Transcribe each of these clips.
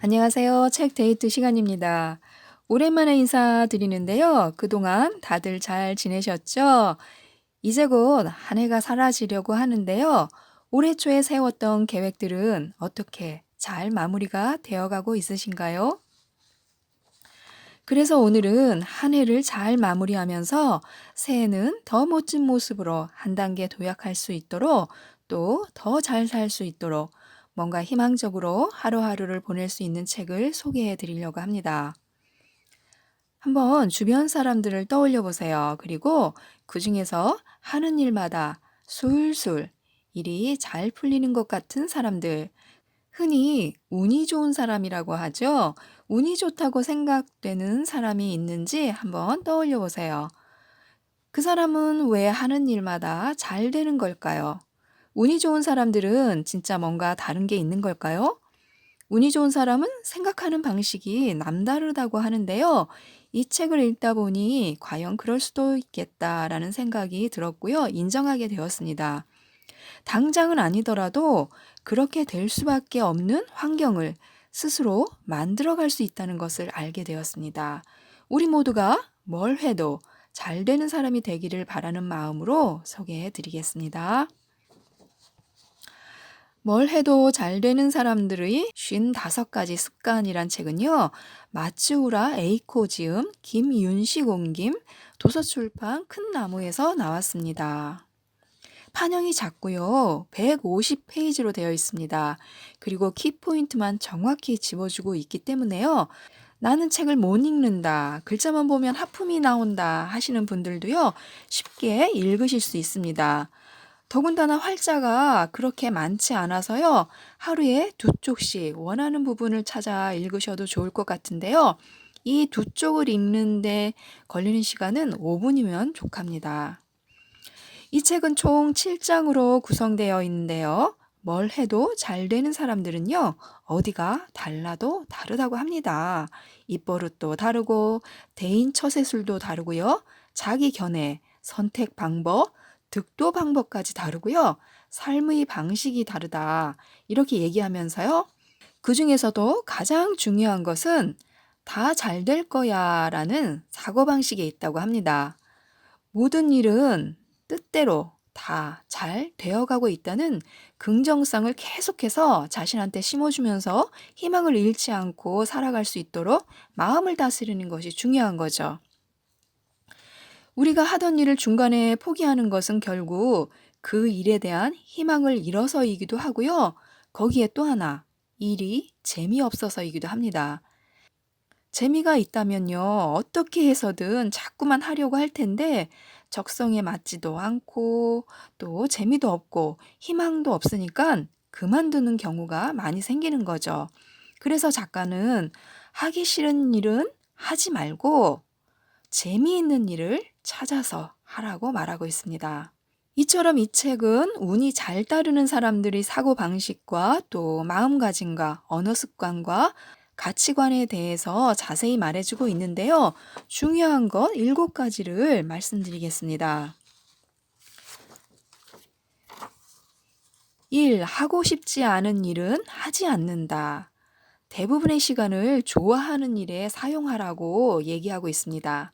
안녕하세요. 책 데이트 시간입니다. 오랜만에 인사드리는데요. 그동안 다들 잘 지내셨죠? 이제 곧 한 해가 사라지려고 하는데요. 올해 초에 세웠던 계획들은 어떻게 잘 마무리가 되어가고 있으신가요? 그래서 오늘은 한 해를 잘 마무리하면서 새해는 더 멋진 모습으로 한 단계 도약할 수 있도록 또 더 잘 살 수 있도록 뭔가 희망적으로 하루하루를 보낼 수 있는 책을 소개해 드리려고 합니다. 한번 주변 사람들을 떠올려 보세요. 그리고 그 중에서 하는 일마다 술술 일이 잘 풀리는 것 같은 사람들, 흔히 운이 좋은 사람이라고 하죠. 운이 좋다고 생각되는 사람이 있는지 한번 떠올려 보세요. 그 사람은 왜 하는 일마다 잘 되는 걸까요? 운이 좋은 사람들은 진짜 뭔가 다른 게 있는 걸까요? 운이 좋은 사람은 생각하는 방식이 남다르다고 하는데요. 이 책을 읽다 보니 과연 그럴 수도 있겠다라는 생각이 들었고요. 인정하게 되었습니다. 당장은 아니더라도 그렇게 될 수밖에 없는 환경을 스스로 만들어갈 수 있다는 것을 알게 되었습니다. 우리 모두가 뭘 해도 잘 되는 사람이 되기를 바라는 마음으로 소개해 드리겠습니다. 뭘 해도 잘 되는 사람들의 55가지 습관이란 책은요. 마츠우라 에이코 지음, 김윤식 옮김, 도서출판 큰나무에서 나왔습니다. 판형이 작고요. 150페이지로 되어 있습니다. 그리고 키포인트만 정확히 집어주고 있기 때문에요. 나는 책을 못 읽는다, 글자만 보면 하품이 나온다 하시는 분들도요. 쉽게 읽으실 수 있습니다. 더군다나 활자가 그렇게 많지 않아서요. 하루에 두 쪽씩 원하는 부분을 찾아 읽으셔도 좋을 것 같은데요. 이 두 쪽을 읽는데 걸리는 시간은 5분이면 족합니다. 이 책은 총 7장으로 구성되어 있는데요. 뭘 해도 잘 되는 사람들은요, 어디가 달라도 다르다고 합니다. 입버릇도 다르고, 대인 처세술도 다르고요, 자기 견해, 선택 방법, 득도 방법까지 다르고요, 삶의 방식이 다르다. 이렇게 얘기하면서요, 그 중에서도 가장 중요한 것은 다 잘 될 거야 라는 사고방식에 있다고 합니다. 모든 일은 뜻대로 다 잘 되어가고 있다는 긍정성을 계속해서 자신한테 심어주면서 희망을 잃지 않고 살아갈 수 있도록 마음을 다스리는 것이 중요한 거죠. 우리가 하던 일을 중간에 포기하는 것은 결국 그 일에 대한 희망을 잃어서이기도 하고요. 거기에 또 하나, 일이 재미없어서이기도 합니다. 재미가 있다면요, 어떻게 해서든 자꾸만 하려고 할 텐데, 적성에 맞지도 않고, 또 재미도 없고, 희망도 없으니까 그만두는 경우가 많이 생기는 거죠. 그래서 작가는 하기 싫은 일은 하지 말고, 재미있는 일을 찾아서 하라고 말하고 있습니다. 이처럼 이 책은 운이 잘 따르는 사람들의 사고방식과 또 마음가짐과 언어 습관과 가치관에 대해서 자세히 말해주고 있는데요. 중요한 것 7가지를 말씀드리겠습니다. 1. 하고 싶지 않은 일은 하지 않는다. 대부분의 시간을 좋아하는 일에 사용하라고 얘기하고 있습니다.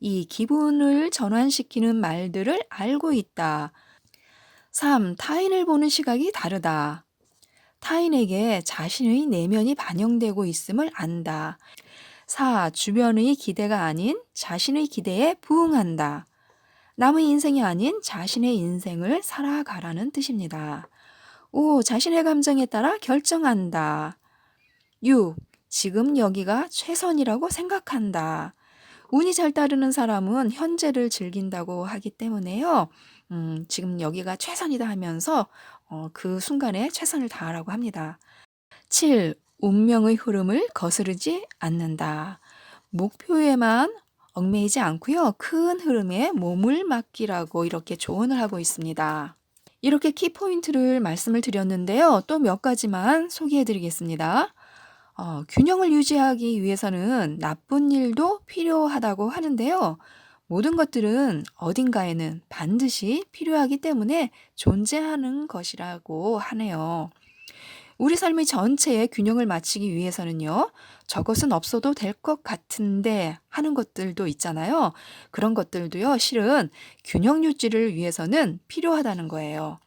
이 기분을 전환시키는 말들을 알고 있다. 3. 타인을 보는 시각이 다르다. 타인에게 자신의 내면이 반영되고 있음을 안다. 4. 주변의 기대가 아닌 자신의 기대에 부응한다. 남의 인생이 아닌 자신의 인생을 살아가라는 뜻입니다. 5. 자신의 감정에 따라 결정한다. 6. 지금 여기가 최선이라고 생각한다. 운이 잘 따르는 사람은 현재를 즐긴다고 하기 때문에요. 지금 여기가 최선이다 하면서 그 순간에 최선을 다하라고 합니다. 7. 운명의 흐름을 거스르지 않는다. 목표에만 얽매이지 않고요. 큰 흐름에 몸을 맡기라고 이렇게 조언을 하고 있습니다. 이렇게 키포인트를 말씀을 드렸는데요. 또 몇 가지만 소개해 드리겠습니다. 균형을 유지하기 위해서는 나쁜 일도 필요하다고 하는데요. 모든 것들은 어딘가에는 반드시 필요하기 때문에 존재하는 것이라고 하네요. 우리 삶의 전체에 균형을 맞추기 위해서는요, 저것은 없어도 될 것 같은데 하는 것들도 있잖아요. 그런 것들도요, 실은 균형 유지를 위해서는 필요하다는 거예요.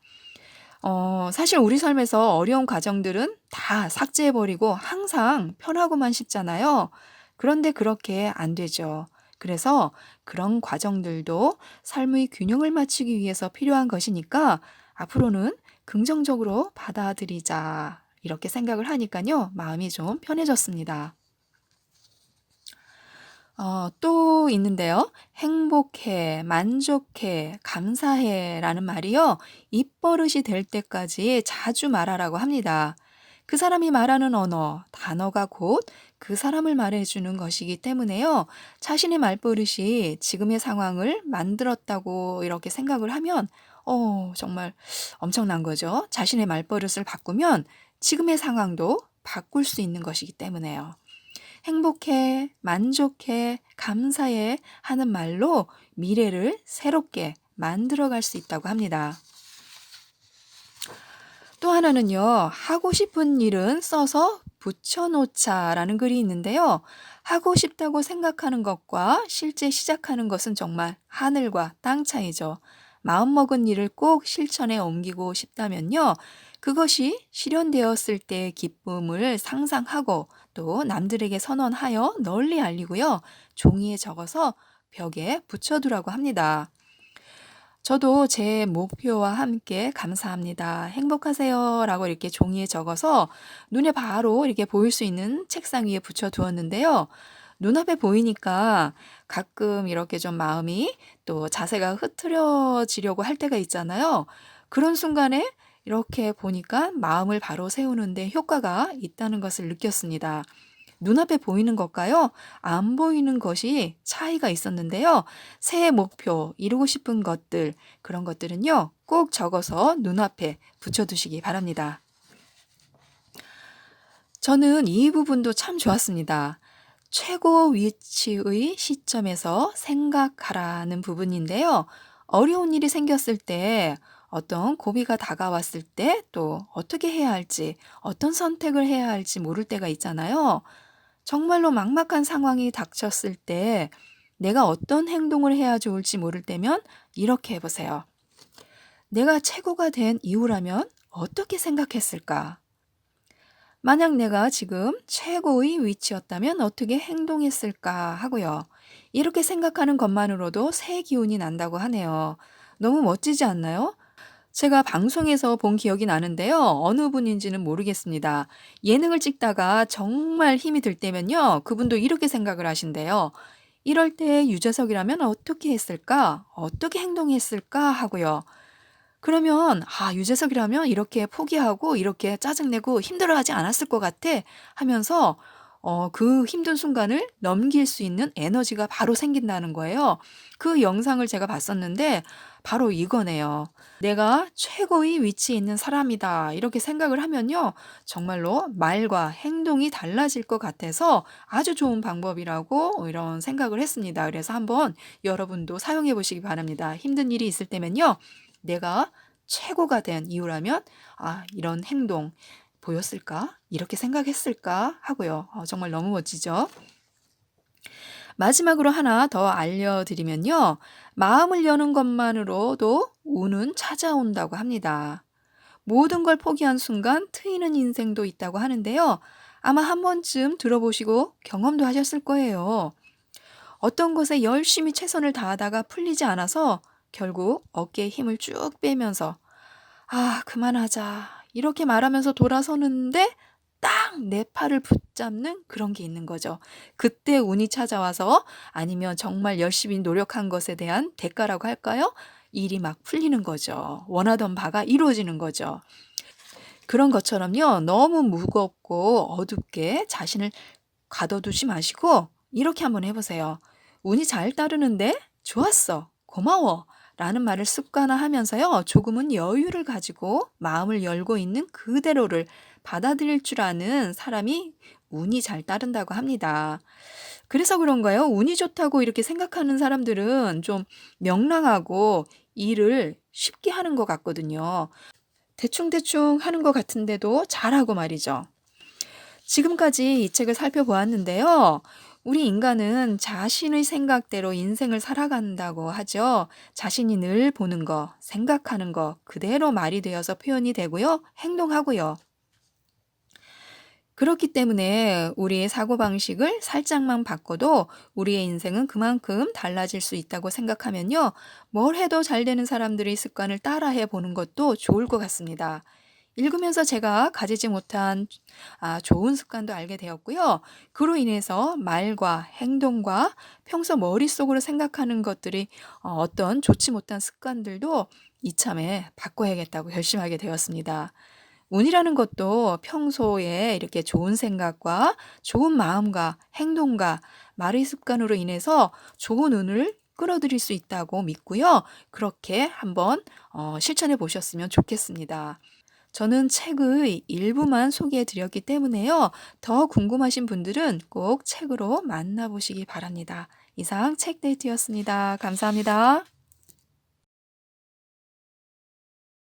사실 우리 삶에서 어려운 과정들은 다 삭제해버리고 항상 편하고만 싶잖아요. 그런데 그렇게 안 되죠. 그래서 그런 과정들도 삶의 균형을 맞추기 위해서 필요한 것이니까 앞으로는 긍정적으로 받아들이자. 이렇게 생각을 하니까요, 마음이 좀 편해졌습니다. 또 있는데요. 행복해, 만족해, 감사해 라는 말이요. 입버릇이 될 때까지 자주 말하라고 합니다. 그 사람이 말하는 언어, 단어가 곧 그 사람을 말해주는 것이기 때문에요. 자신의 말버릇이 지금의 상황을 만들었다고 이렇게 생각을 하면, 정말 엄청난 거죠. 자신의 말버릇을 바꾸면 지금의 상황도 바꿀 수 있는 것이기 때문에요. 행복해, 만족해, 감사해 하는 말로 미래를 새롭게 만들어갈 수 있다고 합니다. 또 하나는요, 하고 싶은 일은 써서 붙여놓자라는 글이 있는데요. 하고 싶다고 생각하는 것과 실제 시작하는 것은 정말 하늘과 땅 차이죠. 마음먹은 일을 꼭 실천에 옮기고 싶다면요. 그것이 실현되었을 때의 기쁨을 상상하고 또 남들에게 선언하여 널리 알리고요. 종이에 적어서 벽에 붙여두라고 합니다. 저도 제 목표와 함께 감사합니다. 행복하세요. 라고 이렇게 종이에 적어서 눈에 바로 이렇게 보일 수 있는 책상 위에 붙여 두었는데요. 눈앞에 보이니까 가끔 이렇게 좀 마음이 또 자세가 흐트러지려고 할 때가 있잖아요. 그런 순간에 이렇게 보니까 마음을 바로 세우는데 효과가 있다는 것을 느꼈습니다. 눈앞에 보이는 것과요, 안 보이는 것이 차이가 있었는데요. 새해 목표, 이루고 싶은 것들, 그런 것들은요, 꼭 적어서 눈앞에 붙여두시기 바랍니다. 저는 이 부분도 참 좋았습니다. 최고 위치의 시점에서 생각하라는 부분인데요. 어려운 일이 생겼을 때, 어떤 고비가 다가왔을 때, 또 어떻게 해야 할지, 어떤 선택을 해야 할지 모를 때가 있잖아요. 정말로 막막한 상황이 닥쳤을 때 내가 어떤 행동을 해야 좋을지 모를 때면 이렇게 해보세요. 내가 최고가 된 이유라면 어떻게 생각했을까? 만약 내가 지금 최고의 위치였다면 어떻게 행동했을까 하고요. 이렇게 생각하는 것만으로도 새 기운이 난다고 하네요. 너무 멋지지 않나요? 제가 방송에서 본 기억이 나는데요. 어느 분인지는 모르겠습니다. 예능을 찍다가 정말 힘이 들 때면요. 그분도 이렇게 생각을 하신대요. 이럴 때 유재석이라면 어떻게 했을까? 어떻게 행동했을까? 하고요. 그러면 유재석이라면 이렇게 포기하고 이렇게 짜증내고 힘들어하지 않았을 것 같아 하면서 그 힘든 순간을 넘길 수 있는 에너지가 바로 생긴다는 거예요. 그 영상을 제가 봤었는데 바로 이거네요. 내가 최고의 위치에 있는 사람이다. 이렇게 생각을 하면요. 정말로 말과 행동이 달라질 것 같아서 아주 좋은 방법이라고 이런 생각을 했습니다. 그래서 한번 여러분도 사용해 보시기 바랍니다. 힘든 일이 있을 때면요. 내가 최고가 된 이유라면 이런 행동 보였을까? 이렇게 생각했을까? 하고요. 정말 너무 멋지죠? 마지막으로 하나 더 알려드리면요. 마음을 여는 것만으로도 운은 찾아온다고 합니다. 모든 걸 포기한 순간 트이는 인생도 있다고 하는데요. 아마 한 번쯤 들어보시고 경험도 하셨을 거예요. 어떤 것에 열심히 최선을 다하다가 풀리지 않아서 결국 어깨에 힘을 쭉 빼면서 그만하자. 이렇게 말하면서 돌아서는데 딱 내 팔을 붙잡는 그런 게 있는 거죠. 그때 운이 찾아와서 아니면 정말 열심히 노력한 것에 대한 대가라고 할까요? 일이 막 풀리는 거죠. 원하던 바가 이루어지는 거죠. 그런 것처럼요. 너무 무겁고 어둡게 자신을 가둬두지 마시고 이렇게 한번 해보세요. 운이 잘 따르는데 좋았어. 고마워. 라는 말을 습관화하면서요. 조금은 여유를 가지고 마음을 열고 있는 그대로를 받아들일 줄 아는 사람이 운이 잘 따른다고 합니다. 그래서 그런가요? 운이 좋다고 이렇게 생각하는 사람들은 좀 명랑하고 일을 쉽게 하는 것 같거든요. 대충대충 하는 것 같은데도 잘하고 말이죠. 지금까지 이 책을 살펴보았는데요. 우리 인간은 자신의 생각대로 인생을 살아간다고 하죠. 자신이 늘 보는 거, 생각하는 거 그대로 말이 되어서 표현이 되고요. 행동하고요. 그렇기 때문에 우리의 사고방식을 살짝만 바꿔도 우리의 인생은 그만큼 달라질 수 있다고 생각하면요. 뭘 해도 잘 되는 사람들의 습관을 따라해 보는 것도 좋을 것 같습니다. 읽으면서 제가 가지지 못한 좋은 습관도 알게 되었고요. 그로 인해서 말과 행동과 평소 머릿속으로 생각하는 것들이 어떤 좋지 못한 습관들도 이참에 바꿔야겠다고 결심하게 되었습니다. 운이라는 것도 평소에 이렇게 좋은 생각과 좋은 마음과 행동과 말의 습관으로 인해서 좋은 운을 끌어들일 수 있다고 믿고요. 그렇게 한번 실천해 보셨으면 좋겠습니다. 저는 책의 일부만 소개해 드렸기 때문에요. 더 궁금하신 분들은 꼭 책으로 만나보시기 바랍니다. 이상 책데이트였습니다. 감사합니다.